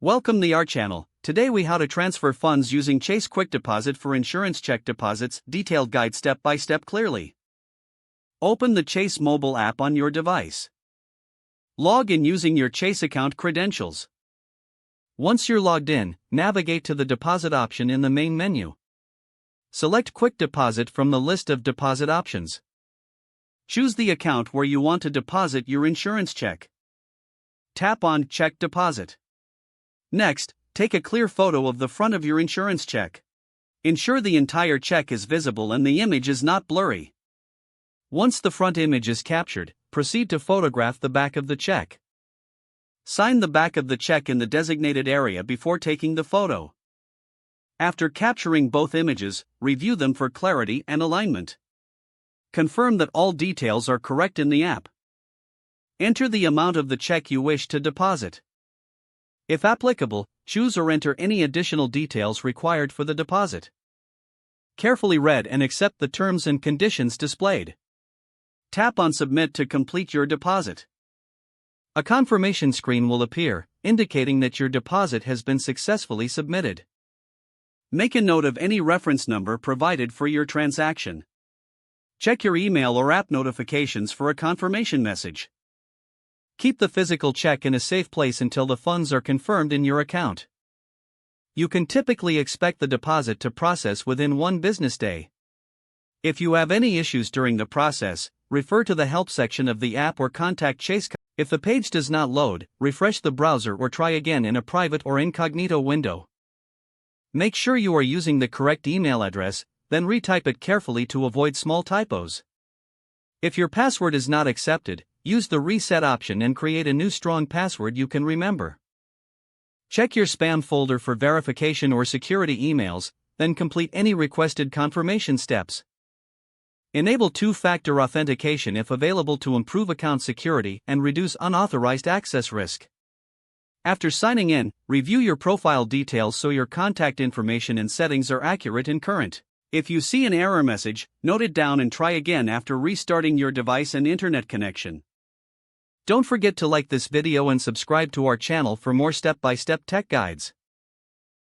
Welcome to our channel. Today we how to transfer funds using Chase QuickDeposit for insurance check deposits. Detailed guide step by step clearly. Open the Chase mobile app on your device. Log in using your Chase account credentials. Once you're logged in, navigate to the deposit option in the main menu. Select Quick Deposit from the list of deposit options. Choose the account where you want to deposit your insurance check. Tap on Check Deposit. Next, take a clear photo of the front of your insurance check. Ensure the entire check is visible and the image is not blurry. Once the front image is captured, proceed to photograph the back of the check. Sign the back of the check in the designated area before taking the photo. After capturing both images, review them for clarity and alignment. Confirm that all details are correct in the app. Enter the amount of the check you wish to deposit. If applicable, choose or enter any additional details required for the deposit. Carefully read and accept the terms and conditions displayed. Tap on Submit to complete your deposit. A confirmation screen will appear, indicating that your deposit has been successfully submitted. Make a note of any reference number provided for your transaction. Check your email or app notifications for a confirmation message. Keep the physical check in a safe place until the funds are confirmed in your account. You can typically expect the deposit to process within 1 business day. If you have any issues during the process, refer to the help section of the app or contact Chase. If the page does not load, refresh the browser or try again in a private or incognito window. Make sure you are using the correct email address, then retype it carefully to avoid small typos. If your password is not accepted, use the reset option and create a new strong password you can remember. Check your spam folder for verification or security emails, then complete any requested confirmation steps. Enable two-factor authentication if available to improve account security and reduce unauthorized access risk. After signing in, review your profile details so your contact information and settings are accurate and current. If you see an error message, note it down and try again after restarting your device and internet connection. Don't forget to like this video and subscribe to our channel for more step-by-step tech guides.